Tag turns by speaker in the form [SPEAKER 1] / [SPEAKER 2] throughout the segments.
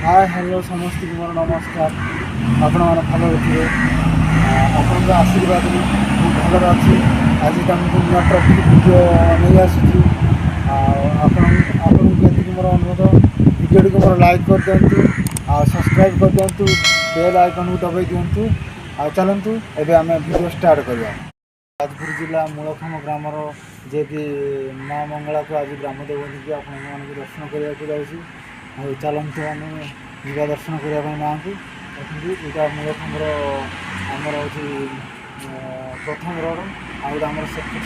[SPEAKER 1] Hi hello समस्त मोर नमस्कार। आपण मैंने भल रखिए आपण आशीर्वाद भल अच्छी। आज तुमको नुआ टॉपिक वीडियो नहीं आसूँ आपको मोर अनुरोध वीडियो टी मोर लाइक कर दिंतु सब्सक्राइब कर दिंतु बेल आइकन को दबाई दिंतु चलतु एवं आम वीडियो स्टार्ट करवा। जाजपुर जिला मूलखम ग्रामर जे कि माँ मंगला को आज ग्राम देवी आप दर्शन करने जाऊँ। चलतु आम जा दर्शन करने माँ को देखिए यहाँ मूलखम्र आमर हूँ प्रथम रोड आम सेकेंड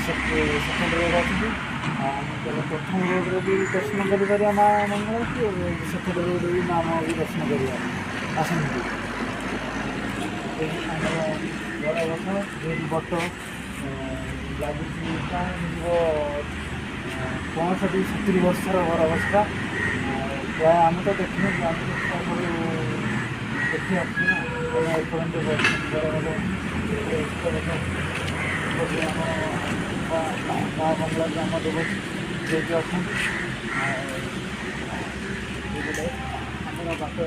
[SPEAKER 1] रोड अच्छी प्रथम रोड्रे भी दर्शन कर माँ मंगला की सेकेंड रोड भी माँ भी दर्शन करवा आसतु। बड़ बस बट लगुच 65-70 वर्षर घर अवस्था प्राय आम तो देखने देखी आसना एपर्यंत माँ बंगला ग्राम देवती जे अच्छा बात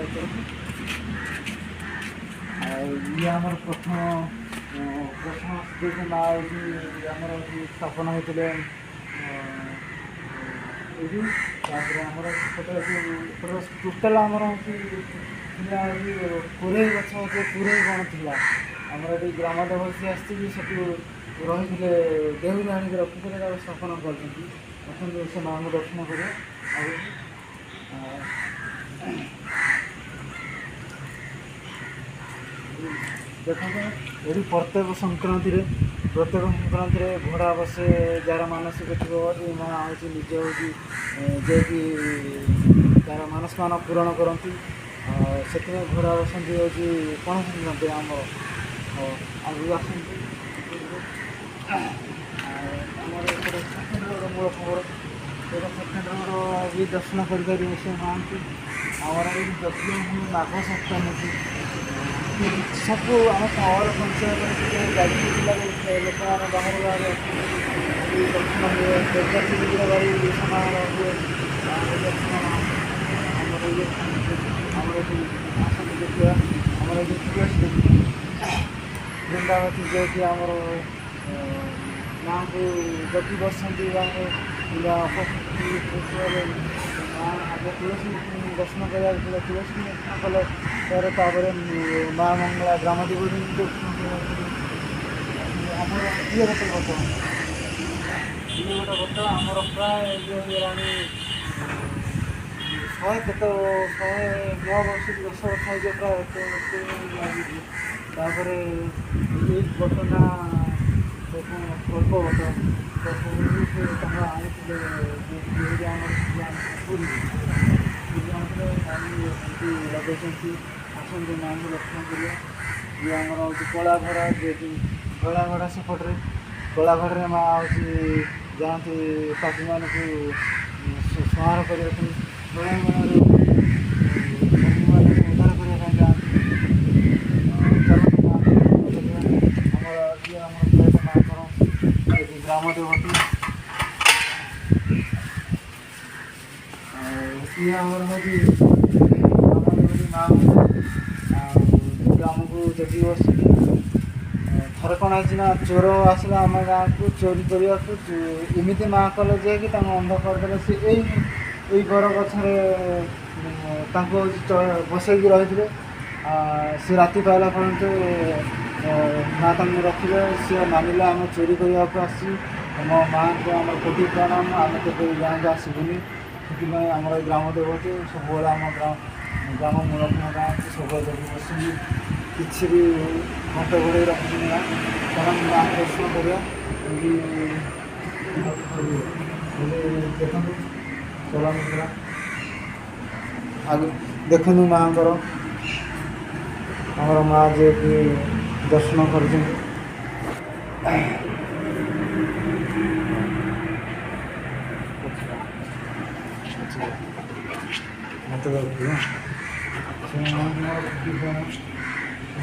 [SPEAKER 1] ये आम प्रथम प्रथम माँ आमर स्थापन होते टोटाल आमर कोरे गछ कोरे कौन थी आमर ये ग्राम देवती आसी रही देहूरी आनिक रखी स्थापन कर से माँ को दर्शन कर देखो ये प्रत्येक संक्रांति घोड़ा बसे जार मानसिक थी ये माँ हूँ निज हूँ जे कि तार मानसमान पूरण करती से घोड़ा बसती हूँ कौन संक्रांति आम आगे आसती मूल खबर सेकेंड रोड भी दर्शन कर से माँ की आमर यज्ञ माघ सप्तमी सब आम सहर पंचायत जाजपुर जिले लोक मैंने बाहर बाहर दर्शन हुए दुर्गा भाई समारोह हुए दर्शन आमर ये आमर आसन देखा आमर ये वृंदावती जो कि आमर माँ को जति बसती माँ आगे तुलसी दर्शन कर तुलसी दर्शन कले तापर माँ मंगला ग्राम देवी आम ये गोटे बर्तमान ये गोटे बर्त आमर प्राय जो होगा 100 9 वर्ष 10 वर्ष हो प्राय तापर ये घटना कल्प बट आनी पूरी लगे आसନ୍ତୁ माँ को दर्शन करिए। ये आमर हूँ कलाघड़ा जे कि कलाघड़ा सेपटे कलाघड़े माँ हूँ जाती पापी मान को संहार करने कलाघड़ा उद्धार करने जाती ये माँ ग्राम देवती ये आमर हूँ माँ ग्राम को जगी बस थर कौन है चोर आसला आम गाँ को चोरी करने को एमती माँ कले जे कि अंध करदे सी यही घर गचर बसैक रही सी राति पाला पर्यंत माँ रखिले सी मानिले आम चोरी करने को आसी मो माँ को आम कोटि प्रणाम आम तो गाँव को आसबुनि से आम ग्राम देवती सब आम ग्राम मूलखम गाँव को सब जगह बस किसी भी घंटे घोड़े रखी ना कारण माँ दर्शन कर देखो चला आगे देखु माँ को आमर माँ जे कि दर्शन कर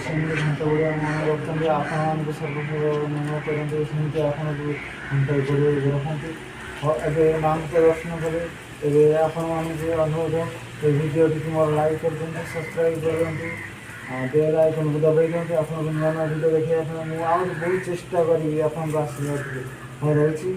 [SPEAKER 1] घंटा गुड़ा मन रखते आपण सर्व मंगल करते सेमती आपड़ घंटा गुड़े रखते एवं माँ को दर्शन कले एवं आपण मान अनुरोध ଏ ଭିଡ଼ିଓଟିକୁ ମୋର ଲାଇକ୍ କରିଦିଅନ୍ତୁ, ସବସ୍କ୍ରାଇବ୍ କରିଦିଅନ୍ତୁ, ବେଲ୍ ଆଇକନ୍କୁ ଦବାଇ ଦିଅନ୍ତୁ। ଆପଣଙ୍କୁ ନୂଆ ନୂଆ ଭିଡ଼ିଓ ଦେଖିବା ପାଇଁ ମୁଁ ଆହୁରି ବହୁତ ଚେଷ୍ଟା କରିବି ଆପଣଙ୍କୁ ଆସିବାକୁ। ରହୁଛି।